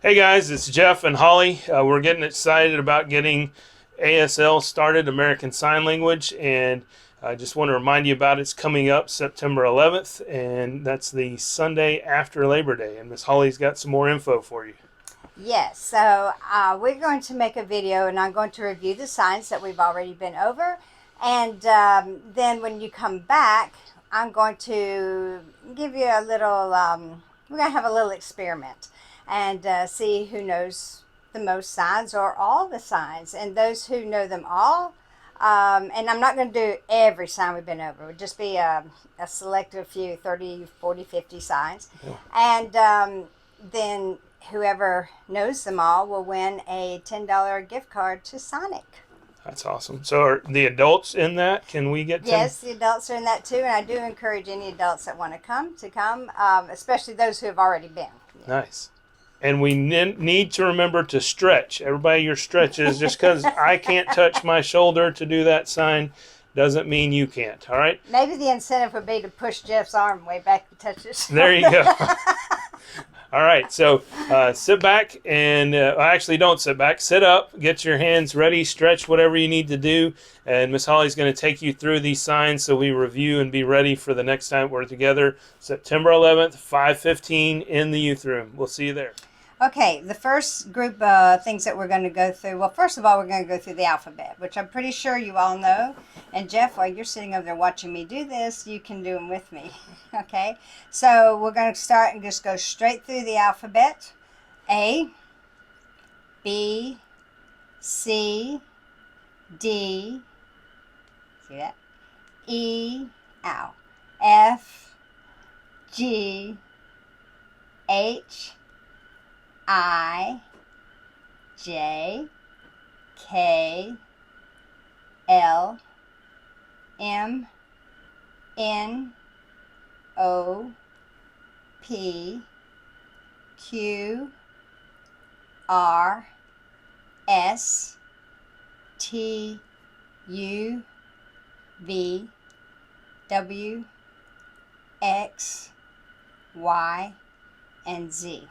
Hey guys, it's Jeff and Holly. We're getting excited about getting ASL started, American Sign Language, and I just want to remind you about it's coming up September 11th, and that's the Sunday after Labor Day. And Miss Holly's got some more info for you. Yes, so we're going to make a video and I'm going to review the signs that we've already been over. And then when you come back, I'm going to give you a little, we're going to have a little experiment and see who knows the most signs or all the signs. And those who know them all, and I'm not going to do every sign we've been over. It would just be a selected few, 30, 40, 50 signs. Yeah. And then whoever knows them all will win a $10 gift card to Sonic. That's awesome. So are the adults in that? Can we get 10? Yes, the adults are in that too, and I do encourage any adults that want to come, especially those who have already been. Nice. And we need to remember to stretch. Everybody, your stretches. Just because I can't touch my shoulder to do that sign doesn't mean you can't. All right? Maybe the incentive would be to push Jeff's arm way back to touch his shoulder. There you go. All right, so sit back and actually don't sit back. Sit up, get your hands ready, stretch whatever you need to do. And Miss Holly's going to take you through these signs so we review and be ready for the next time we're together. September 11th, 5:15 in the youth room. We'll see you there. Okay, the first group of things that we're going to go through, well, first of all, we're going to go through the alphabet, which I'm pretty sure you all know. And Jeff, while you're sitting over there watching me do this, you can do them with me. Okay, so we're going to start and just go straight through the alphabet. A, B, C, D, see that? E, ow, F, G, H, I, J, K, L, M, N, O, P, Q, R, S, T, U, V, W, X, Y, and Z.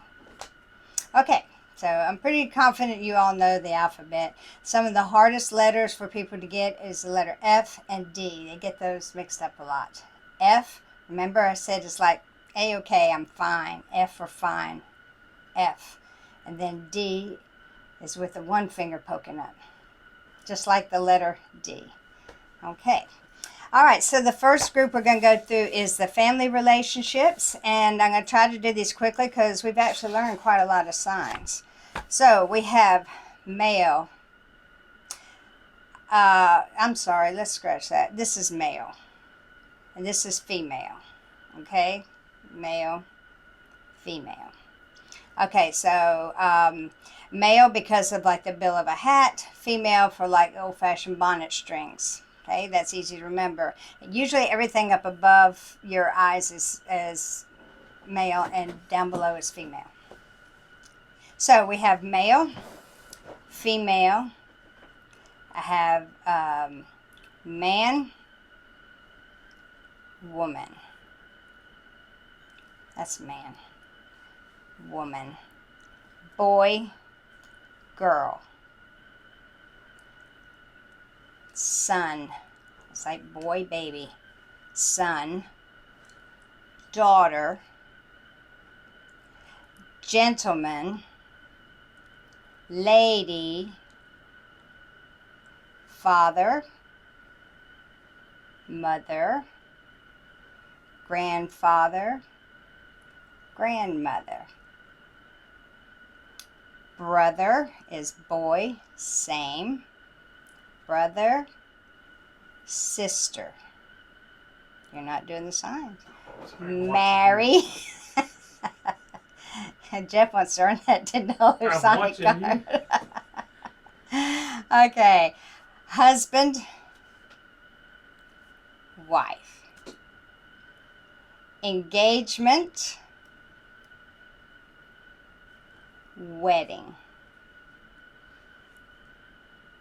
Okay, so I'm pretty confident you all know the alphabet. Some of the hardest letters for people to get is the letter F and D. They get those mixed up a lot. F, remember I said it's like A-okay, I'm fine. F for fine. F. And then D is with the one finger poking up, just like the letter D. Okay. All right, so the first group we're going to go through is the family relationships, and I'm going to try to do these quickly because we've actually learned quite a lot of signs. So we have male. I'm sorry, let's scratch that. This is male, and this is female. Okay, male, female. Okay, so male because of like the bill of a hat, female for like old-fashioned bonnet strings. Okay, that's easy to remember. Usually everything up above your eyes is male and down below is female. So we have male, female. I have man, woman. That's man. Woman. Boy, girl. Son, it's like boy, baby. Son, daughter, gentleman, lady, father, mother, grandfather, grandmother. Brother is boy, same. Brother, sister. You're not doing the signs. Mary. Jeff wants to earn that $10 Sonic card. Okay. Husband, wife. Engagement, wedding.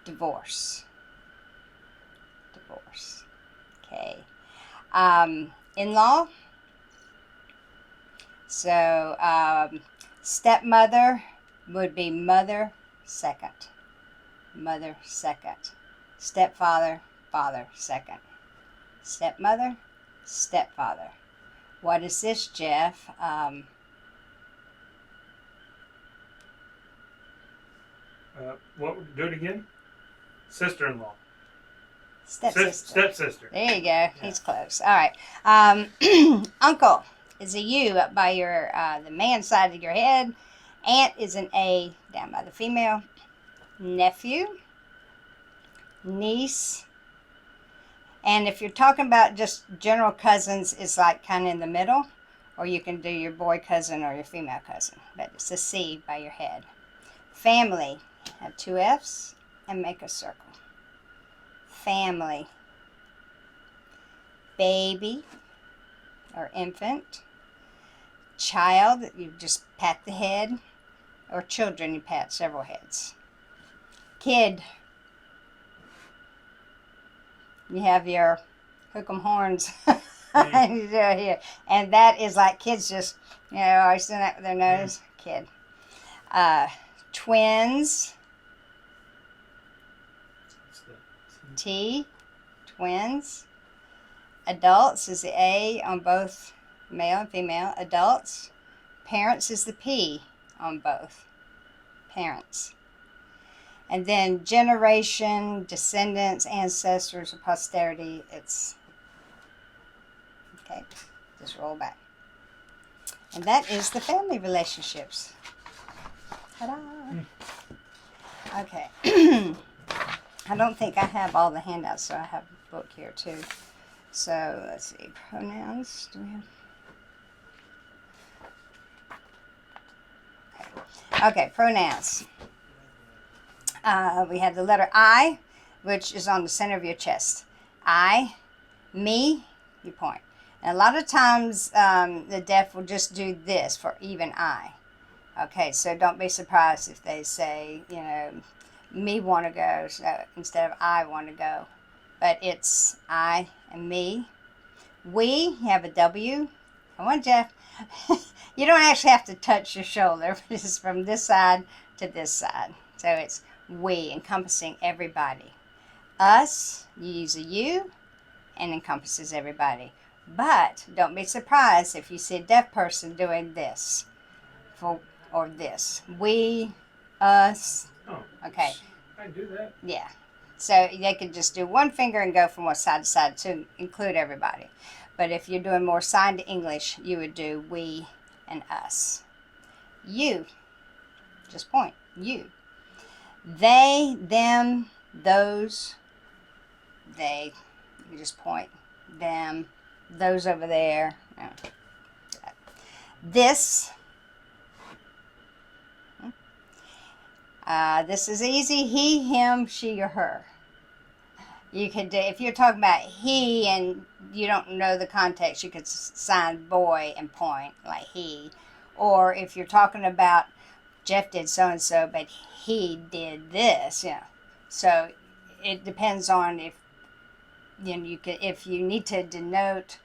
Divorce. Okay. In-law. So stepmother, would be mother second. Mother second. Stepfather, father second. Stepmother, stepfather. What is this, Jeff? What? Do it again. Sister-in-law. Stepsister. Stepsister. There you go. He's close. All right. Uncle is a U up by your the man side of your head. Aunt is an A down by the female. Nephew. Niece. And if you're talking about just general cousins, it's like kind of in the middle. Or you can do your boy cousin or your female cousin. But it's a C by your head. Family. Have 2 F's and make a circle. Family. Baby or infant. Child, you just pat the head. Or children, you pat several heads. Kid. You have your hook 'em horns. And that is like kids just, always doing that with their nose. Kid. Twins. T. Twins. Adults is the A on both male and female. Adults. Parents is the P on both. Parents. And then generation, descendants, ancestors, or posterity, it's, okay, just roll back. And that is the family relationships. Ta-da! Okay. I don't think I have all the handouts, so I have a book here too. So, let's see, pronouns, do we have? Okay, pronouns. We have the letter I, which is on the center of your chest. I, me, you point. And a lot of times the deaf will just do this for even I. Okay, so don't be surprised if they say, me want to go instead of I want to go. But it's I and me. We have a W. Come on, Jeff. You don't actually have to touch your shoulder. It's from this side to this side. So it's we, encompassing everybody. Us, you use a U and encompasses everybody. But don't be surprised if you see a deaf person doing this or this. We, us. Oh, okay. I can do that. Yeah. So they could just do one finger and go from one side to side to include everybody. But if you're doing more signed English, you would do we and us. You. Just point. You. They, them, those. They. You just point. Them. Those over there. No. This. This is easy. He, him, she, or her. You could do, if you're talking about he and you don't know the context, you could sign boy and point like he. Or if you're talking about Jeff did so and so, but he did this, So it depends on if if you need to denote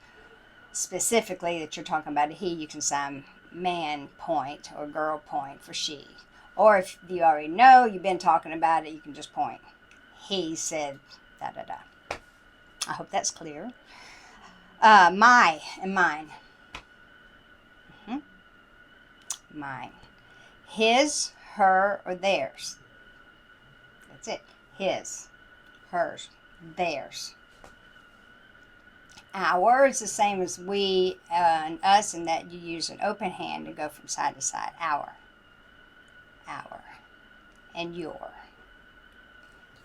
specifically that you're talking about a he, you can sign man point or girl point for she. Or if you already know, you've been talking about it, you can just point. He said da da da. I hope that's clear. My and mine. Mine. His, her, or theirs. That's it. His, hers, theirs. Our is the same as we and us in that you use an open hand to go from side to side. Our. And your.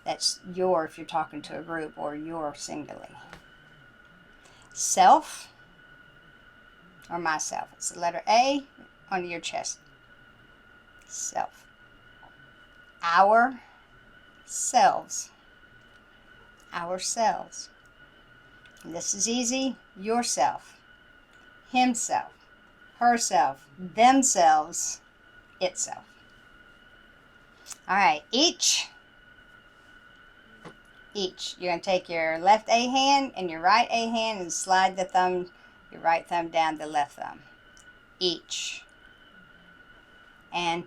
That's your if you're talking to a group, or your singly. Self or myself. It's the letter A on your chest. Self. Our selves. Ourselves. This is easy. Yourself. Himself. Herself. Themselves. Itself. All right, each. You're going to take your left A hand and your right A hand and slide your right thumb down the left thumb. Each. And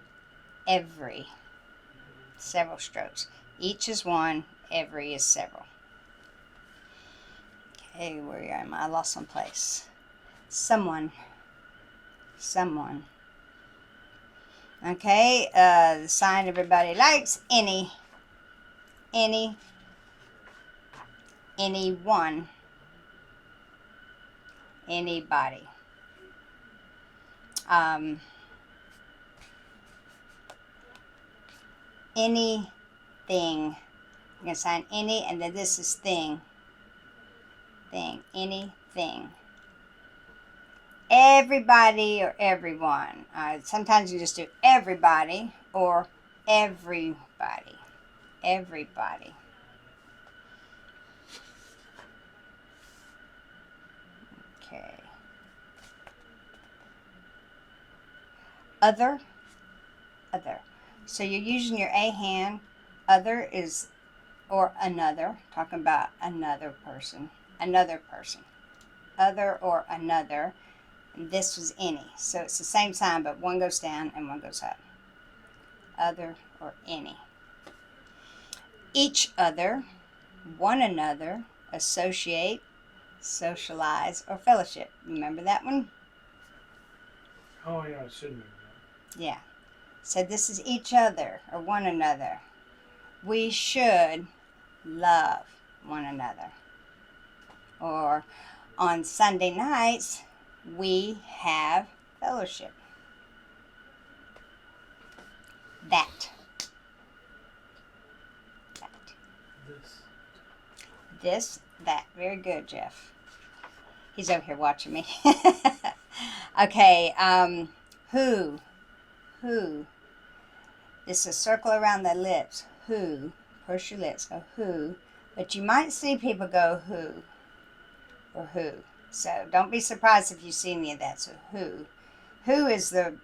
every. Several strokes. Each is one, every is several. Okay, where am I? I lost my place. Someone. Okay, the sign everybody likes, any, anyone, anybody. Anything. I'm going to sign any, and then this is thing, anything. Everybody or everyone. Sometimes you just do everybody or everybody. Everybody. Okay. Other. So you're using your A hand. Other is, or another, talking about another person. Other or another. And this was any. So it's the same sign, but one goes down and one goes up. Other or any. Each other, one another, associate, socialize, or fellowship. Remember that one? Oh, yeah, I should remember that. Yeah. So this is each other or one another. We should love one another. Or on Sunday nights, we have fellowship. That. This, that. Very good, Jeff. He's over here watching me. Okay, who. This is a circle around the lips. Who. Purse your lips. Go who. But you might see people go who or who. So don't be surprised if you see any of that. So who. Who is the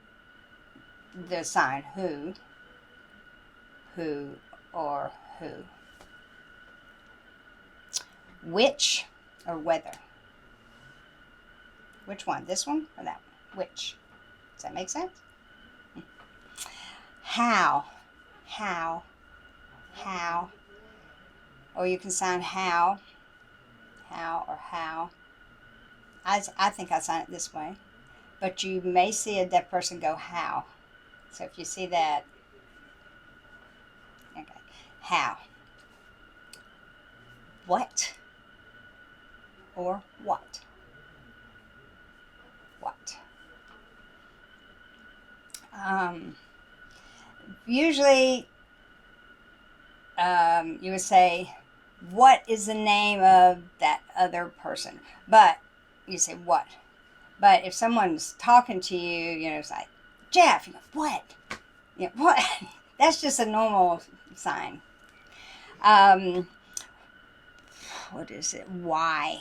sign. Who or who. Which or whether. Which one? This one or that one? Which? Does that make sense? How. Or you can sound how or how. I think I sign it this way. But you may see a deaf person go how. So if you see that, okay. How. What or what. Usually you would say, what is the name of that other person? But you say what. But if someone's talking to you, you know, it's like, Jeff, you go, what? You know, what? That's just a normal sign. What is it? Why?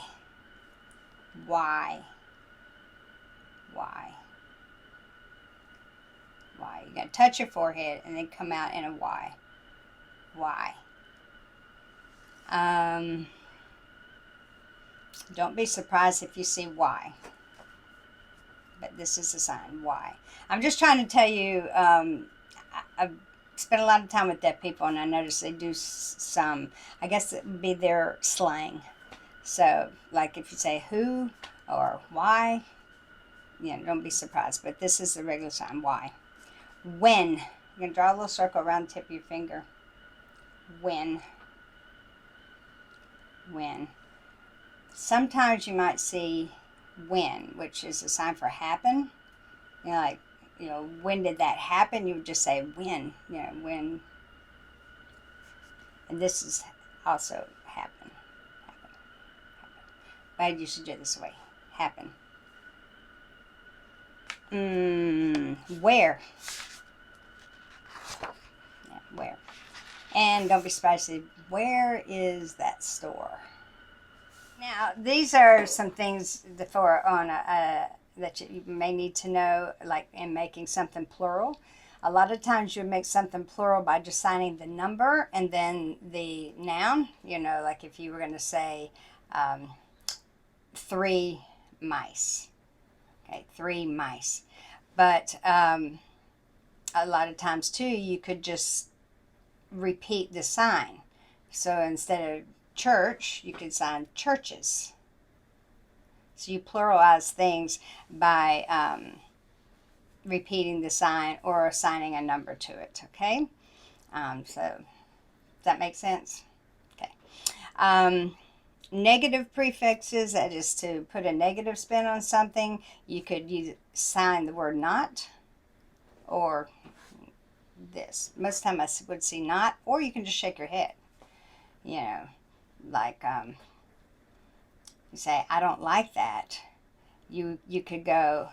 You're going to touch your forehead and then come out in a Y. Don't be surprised if you see Y. But this is the sign, Y. I'm just trying to tell you, I've spent a lot of time with deaf people, and I notice they do some, I guess it would be their slang. So, like if you say who or why, you know, don't be surprised. But this is the regular sign, Y. When. You're going to draw a little circle around the tip of your finger. When. Sometimes you might see when, which is a sign for happen. You know, like, you know, when did that happen? You would just say when. You know, when. And this is also happen. But you should do it this way. Happen. Where. Yeah, where. And don't be surprised to say, where is that store? Now, these are some things for on that you may need to know, like in making something plural. A lot of times you make something plural by just signing the number and then the noun. You know, like if you were going to say 3 mice. Okay, 3 mice. But a lot of times too, you could just repeat the sign. So instead of church, you could sign churches. So you pluralize things by repeating the sign or assigning a number to it, okay? So does that make sense? Okay. Negative prefixes, that is to put a negative spin on something. You could use sign the word not or this. Most of the time I would see not, or you can just shake your head. You know, like you say, I don't like that. You could go,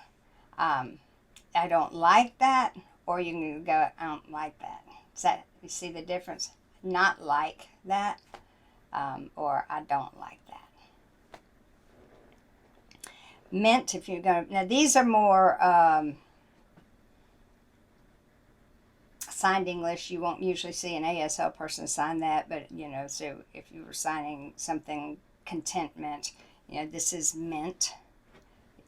I don't like that, or you can go, I don't like that. Does that, you see the difference? Not like that, or I don't like that. Meant, if you're going to, now these are more signed English. You won't usually see an ASL person sign that, but you know, so if you were signing something contentment, you know, this is meant.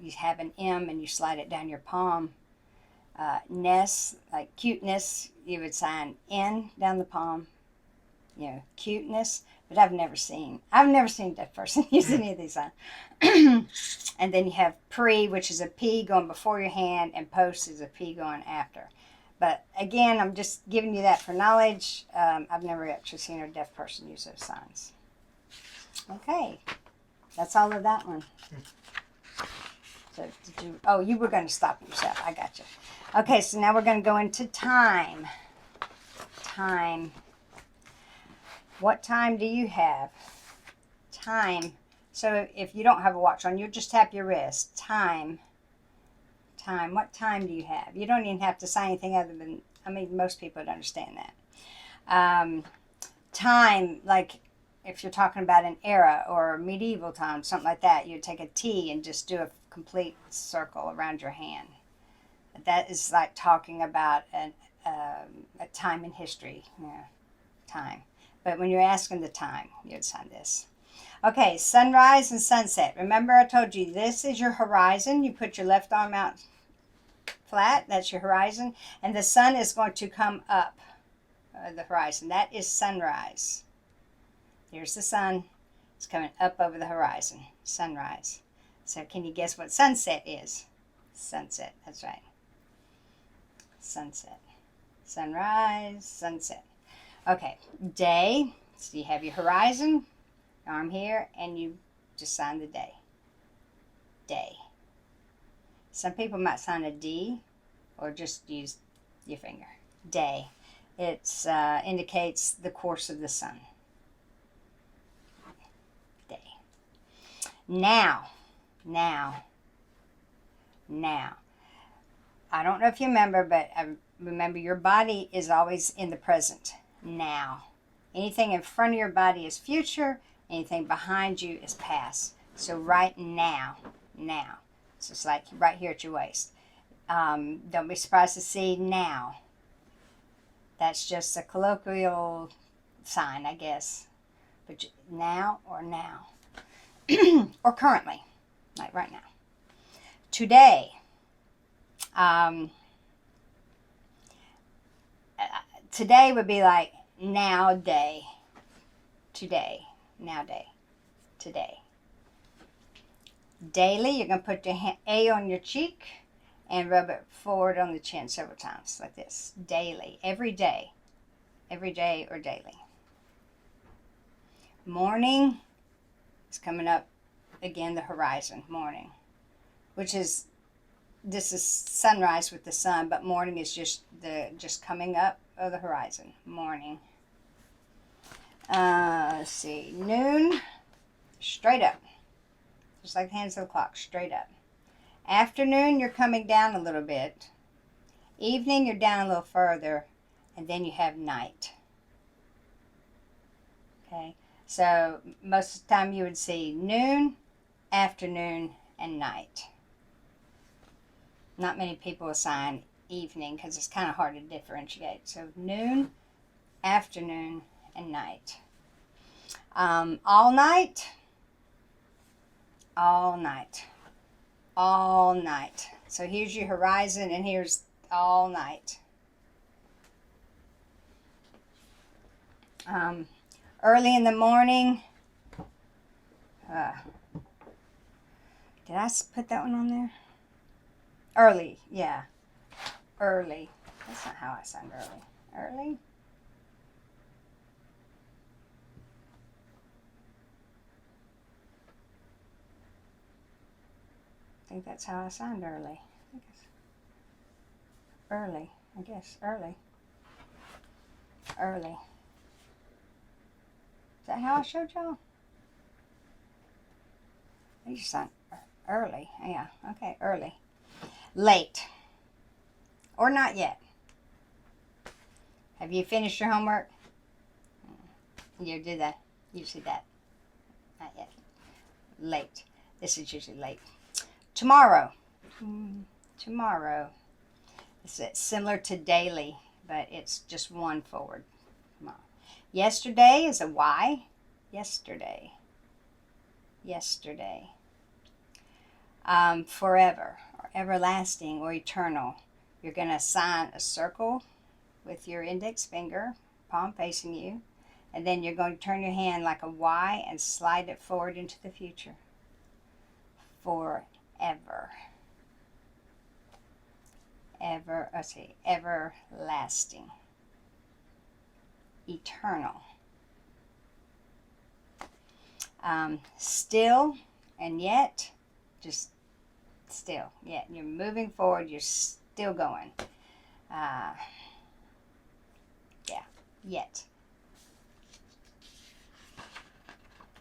You have an M and you slide it down your palm. Ness, like cuteness, you would sign N down the palm. You know, cuteness. But I've never seen a deaf person use any of these signs. And then you have pre, which is a P going before your hand, and post is a P going after. But again, I'm just giving you that for knowledge. I've never actually seen a deaf person use those signs. Okay, that's all of that one. So did you? Oh, you were going to stop yourself. I got you. Okay, so now we're going to go into time. Time. What time do you have? Time. So if you don't have a watch on, you'll just tap your wrist. Time. Time. What time do you have? You don't even have to say anything other than, I mean, most people would understand that. Time, like if you're talking about an era or medieval time, something like that, you'd take a T and just do a complete circle around your hand. That is like talking about a time in history. Yeah, time. But when you're asking the time, you'd sign this. Okay, sunrise and sunset. Remember I told you this is your horizon. You put your left arm out flat. That's your horizon. And the sun is going to come up the horizon. That is sunrise. Here's the sun. It's coming up over the horizon. Sunrise. So can you guess what sunset is? Sunset. That's right. Sunset. Sunrise, sunset. Okay, day. So you have your horizon, arm here, and you just sign the day. Day. Some people might sign a D or just use your finger. Day. It indicates the course of the sun. Day. Now. Now. Now. I don't know if you remember, but remember your body is always in the present. Now. Anything in front of your body is future. Anything behind you is past. So right now. Now. So it's like right here at your waist. Don't be surprised to see now. That's just a colloquial sign, I guess. But now or now. Or currently. Like right now. Today. Today would be like now day. Today. Now day. Today. Daily, you're going to put your A on your cheek and rub it forward on the chin several times like this. Daily. Every day. Every day or daily. Morning is coming up again, the horizon. Morning. Which is, this is sunrise with the sun, but morning is just coming up of the horizon. Morning. Let's see. Noon, straight up. Just like the hands of the clock, straight up. Afternoon, you're coming down a little bit. Evening, you're down a little further. And then you have night. Okay. So most of the time you would see noon, afternoon, and night. Not many people assign evening because it's kind of hard to differentiate. So noon, afternoon, and night. All night. All night. All night. So here's your horizon and here's all night. Early in the morning. Did I put that one on there? Early, yeah. Early. That's not how I sound early. Early? I think that's how I sound early. Early, I guess. Early. Early. Is that how I showed y'all? You sound early. Yeah, okay, early. Late. Or not yet. Have you finished your homework? You do that. You see that. Not yet. Late. This is usually late. Tomorrow. Tomorrow. It's similar to daily, but it's just one forward. Tomorrow. Yesterday is a Y. Yesterday. Yesterday. Forever, or everlasting, or eternal. You're going to assign a circle with your index finger, palm facing you, and then you're going to turn your hand like a Y and slide it forward into the future. Forever. Everlasting. Eternal. Still and yet, just still, yet. You're moving forward, you're still going. Yeah, yet.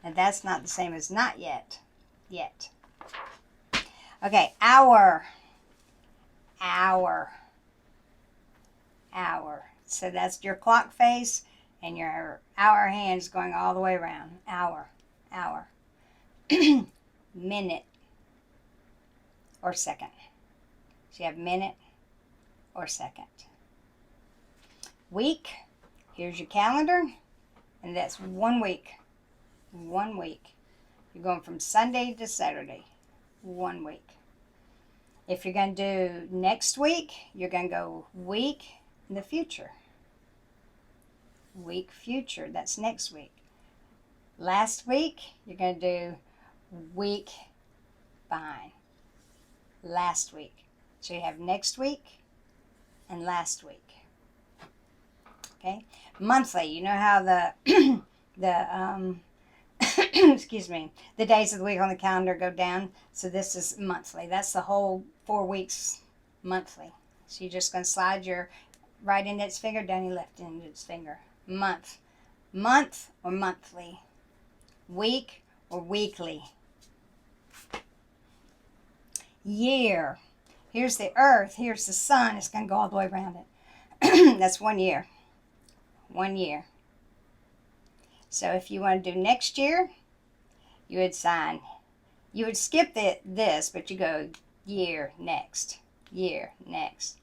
And that's not the same as not yet. Yet. Okay, hour. Hour. Hour. So that's your clock face and your hour hands going all the way around. Hour. Hour. Minute or second. So you have minute or second. Week. Here's your calendar. And that's 1 week. 1 week. You're going from Sunday to Saturday. 1 week. If you're going to do next week, you're going to go week in the future. Week future. That's next week. Last week, you're going to do week behind. Last week. So you have next week and last week. Okay? Monthly. You know how the excuse me, the days of the week on the calendar go down. So this is monthly. That's the whole 4 weeks monthly. So you're just going to slide your right index finger down your left index finger. Month. Month or monthly. Week or weekly. Year. Here's the earth. Here's the sun. It's going to go all the way around it. That's 1 year. 1 year. So if you want to do next year, you would skip this, but you go year next, year next,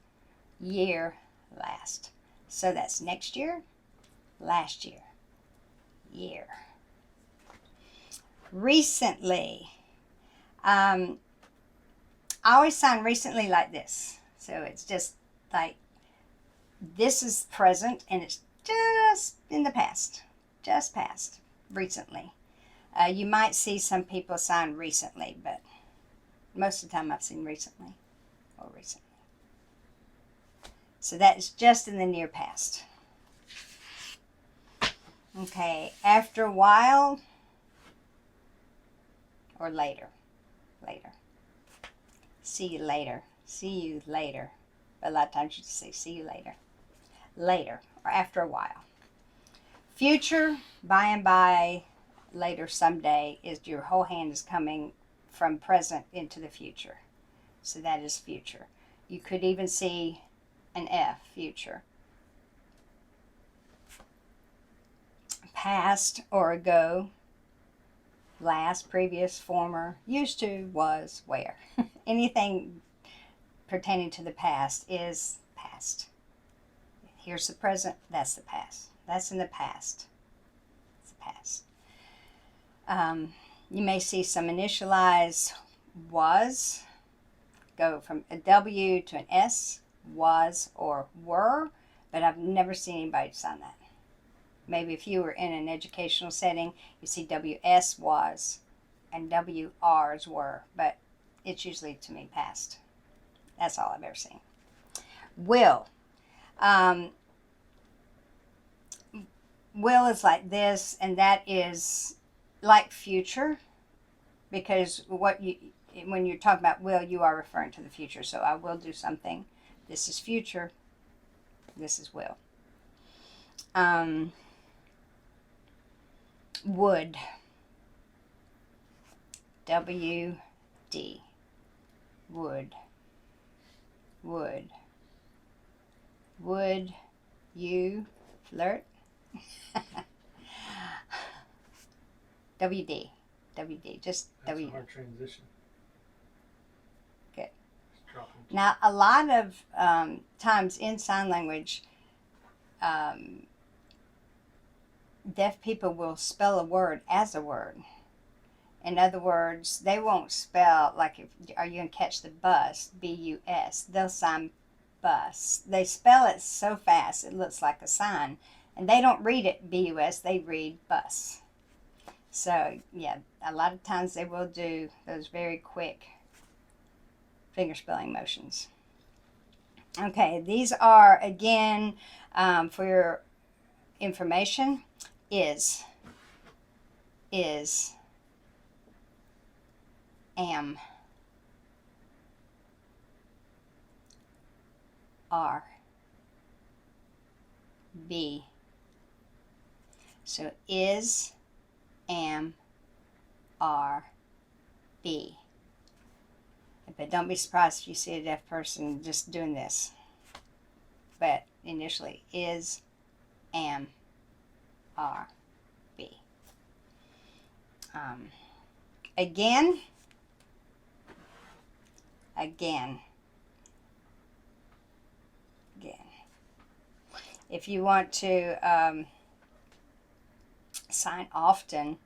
year last. So that's next year, last year, year. Recently. I always sign recently like this. So it's just like, this is present and it's just in the past. Just past, recently. You might see some people sign recently, but most of the time I've seen recently or recently. So that is just in the near past. Okay, after a while or later. Later. See you later. See you later. A lot of times you just say see you later. Later or after a while. Future, by and by, later someday, is your whole hand is coming from present into the future. So that is future. You could even see an F, future. Past or ago, last, previous, former, used to, was, where. Anything pertaining to the past is past. Here's the present, that's the past. That's in the past. It's the past. You may see some initialize was, go from a W to an S, was or were, but I've never seen anybody sign that. maybe if you were in an educational setting, you see WS was and WRs were, but it's usually, to me, past. That's all I've ever seen. Will. Will is like this, and that is like future, because when you're talking about will, you are referring to the future. So I will do something. This is future. This is will. Would. WD. Would. Would. Would you flirt? WD. WD. Just That's W. a hard transition. Good. Just drop 'em. Now, a lot of times in sign language, deaf people will spell a word as a word. In other words, they won't spell, like, are you going to catch the bus? B-U-S. They'll sign bus. They spell it so fast it looks like a sign. And they don't read it B-U-S, they read bus. So, yeah, a lot of times they will do those very quick finger spelling motions. Okay, these are, again, for your information, is, am, are, be. So is, am, are, be. But don't be surprised if you see a deaf person just doing this. But initially, is, am, are, be. Again. If you want to sign often,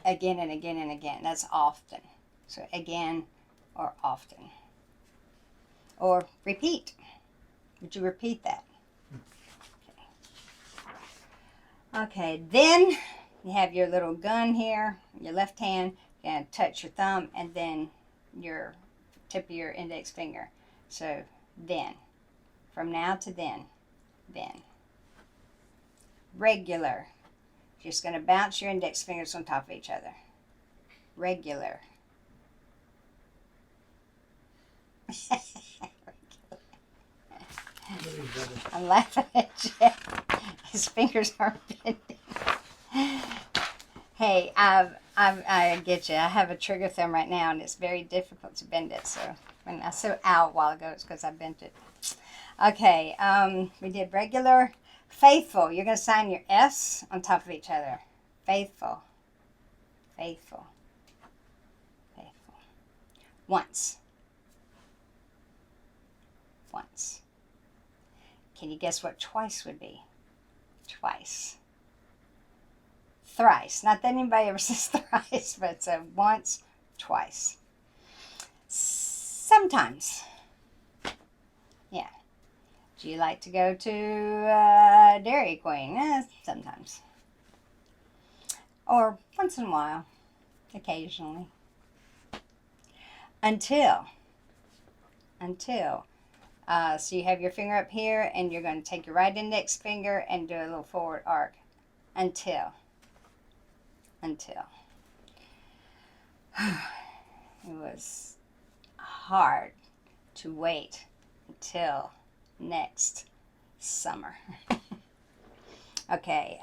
again and again and again, that's often. So again or often. Or repeat. Would you repeat that? Okay, then you have your little gun here, your left hand, you're going to touch your thumb and then your tip of your index finger. So then, from now to then. Regular. You're just going to bounce your index fingers on top of each other. Regular. I'm laughing at Jeff. His fingers are bending. Hey, I get you. I have a trigger thumb right now, and it's very difficult to bend it. So when I said ow a while ago, it's because I bent it. Okay, we did regular. Faithful. You're going to sign your S on top of each other. Faithful. Faithful. Faithful. Once. Once. Can you guess what twice would be? Twice. Thrice. Not that anybody ever says thrice, but it's once, twice. Sometimes. Yeah. Do you like to go to Dairy Queen? Sometimes. Or once in a while. Occasionally. Until. So you have your finger up here, and you're going to take your right index finger and do a little forward arc. Until. It was hard to wait until next summer. Okay,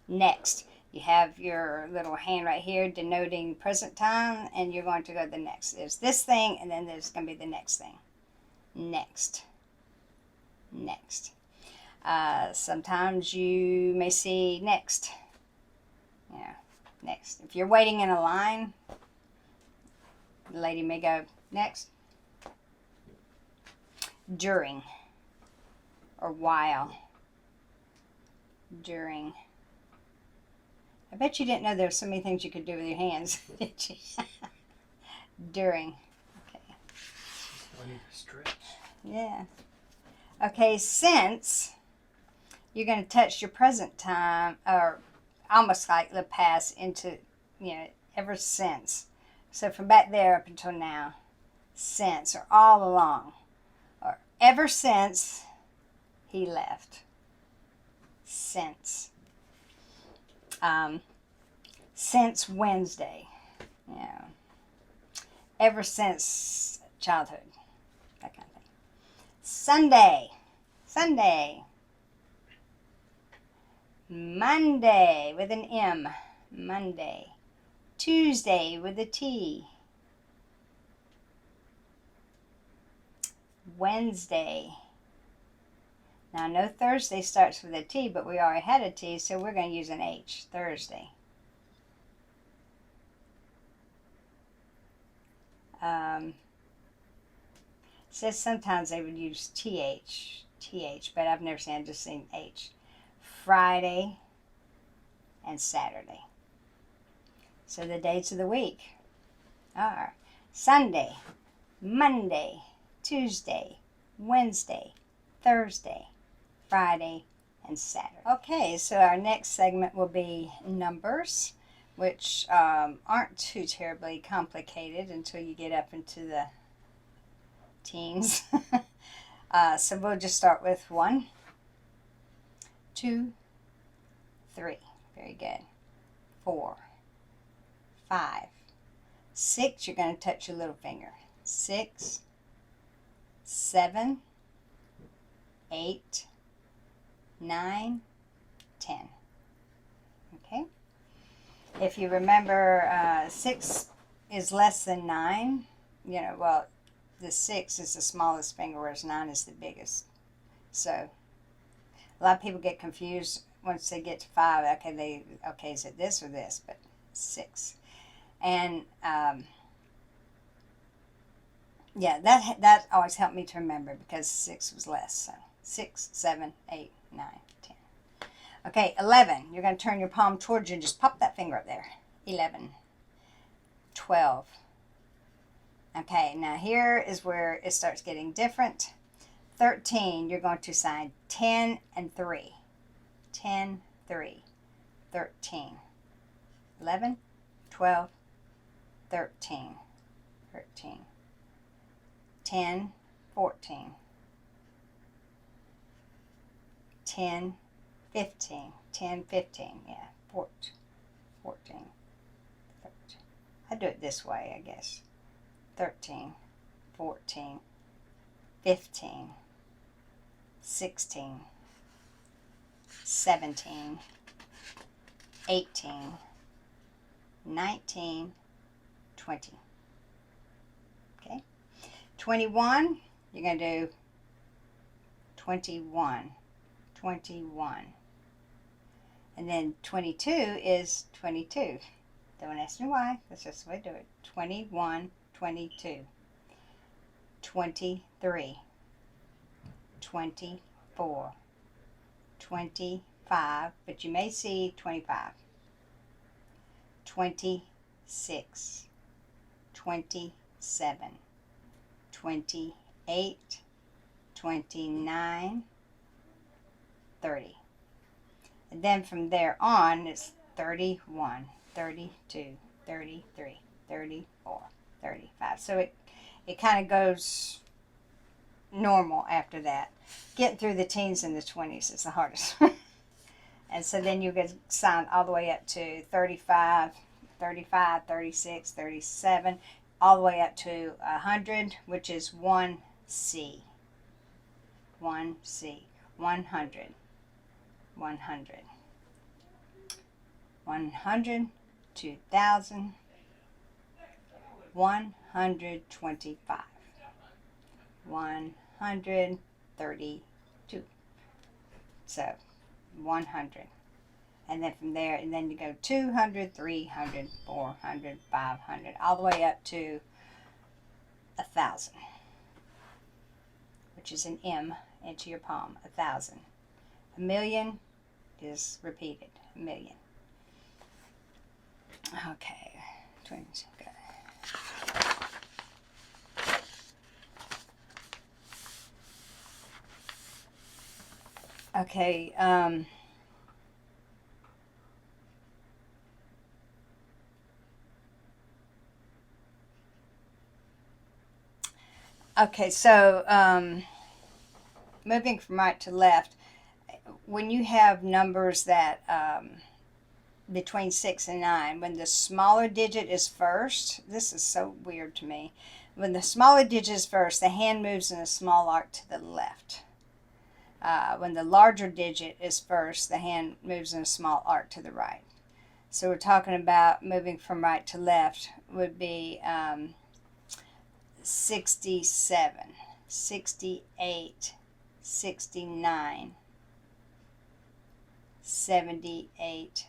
next. You have your little hand right here denoting present time, and you're going to go to the next. There's this thing, and then there's going to be the next thing. Next. Sometimes you may see next. Yeah, next. If you're waiting in a line, the lady may go, next. During. Or while. During. I bet you didn't know there were so many things you could do with your hands, did you? During. Okay. I need to stretch. Yeah. Okay, since. you're going to touch your present time, or almost like the past, into, ever since. So from back there up until now, since, or all along, or ever since he left. Since. Since Wednesday. Yeah. Ever since childhood. That kind of thing. Sunday. Sunday. Monday with an M. Monday. Tuesday with a T. Wednesday. Now, no Thursday starts with a T, but we already had a T, so we're going to use an H. Thursday. Says sometimes they would use TH, but I've never seen it, just seen H. Friday and Saturday. So the dates of the week are Sunday, Monday, Tuesday, Wednesday, Thursday, Friday, and Saturday. Okay, so our next segment will be numbers, which aren't too terribly complicated until you get up into the teens. So we'll just start with 1, 2, 3. Very good. 4, 5, 6. You're going to touch your little finger. 6, 7, 8, 9, 10. Okay. If you remember, 6 is less than 9. Well, the 6 is the smallest finger, whereas 9 is the biggest. So a lot of people get confused once they get to 5. Okay, is it this or this? But 6. And yeah, that always helped me to remember, because 6 was less. So 6, 7, 8, 9, 10. Okay, 11. You're going to turn your palm towards you and just pop that finger up there. 11, 12. Okay, now here is where it starts getting different. 13, you're going to sign 10 and 3. 10, 3, 13. 11, 12, 13, 13. 10, 14. 10, 15. 10, 15, yeah. 14, 13. I do it this way, I guess. 13, 14, 15, 16, 17, 18, 19, 20. Okay. 21, you're going to do 21, 21. And then 22 is 22. Don't ask me why. That's just the way to do it. 21, 22, 23, 24, 25, but you may see 25, 26, 27, 28, 29, 30. And then from there on, it's 31, 32, 33, 34. 35. So it kind of goes normal after that. Getting through the teens and the 20s is the hardest. And so then you get signed all the way up to 35, 35, 36, 37, all the way up to 100, which is 1C. 1C. 100. 100. 100, 2,000. 125, 132. So 100. And then from there, and then you go 200, 300, 400, 500, all the way up to 1,000, which is an M into your palm. 1,000. A million is repeated. A million. Okay. 20. Okay. Okay. Okay, so moving from right to left, when you have numbers that between 6 and 9, when the smaller digit is first, this is so weird to me. When the smaller digit is first, the hand moves in a small arc to the left. When the larger digit is first, the hand moves in a small arc to the right. So we're talking about moving from right to left would be 67, 68, 69, 78,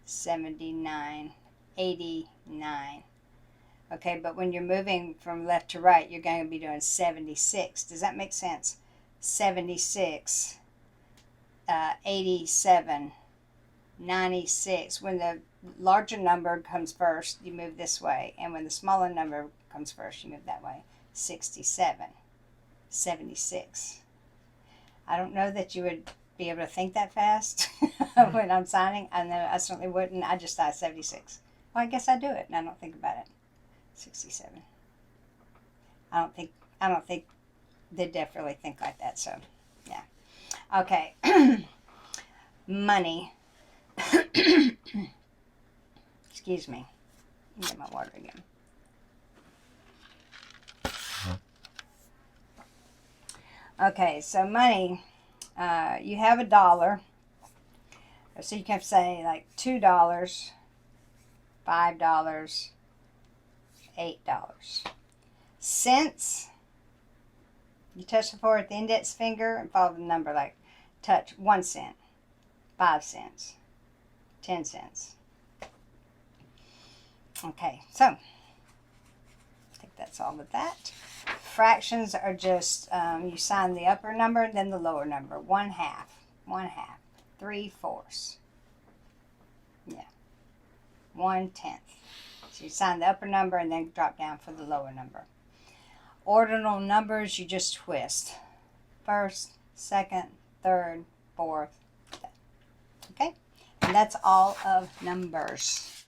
79, 89. Okay, but when you're moving from left to right, you're going to be doing 76. Does that make sense? 76, 87, 96. When the larger number comes first, you move this way. And when the smaller number comes first, you move that way. 67, 76. I don't know that you would be able to think that fast when I'm signing. I know I certainly wouldn't. I just thought 76. Well, I guess I do it and I don't think about it. 67. I don't think they definitely think like that, so yeah. Okay. Money. Excuse me. Let me get my water again. Okay, so money, you have $1. So you can say like $2, $5, $8. Cents, you touch the floor with the index finger and follow the number, like touch 1 cent, 5 cents, 10 cents. Okay, so I think that's all with that. Fractions are just, you sign the upper number, then the lower number. 1/2, 1/2, 3/4. Yeah, 1/10. So you sign the upper number and then drop down for the lower number. Ordinal numbers, you just twist. First, second, third, fourth. Okay? And that's all of numbers.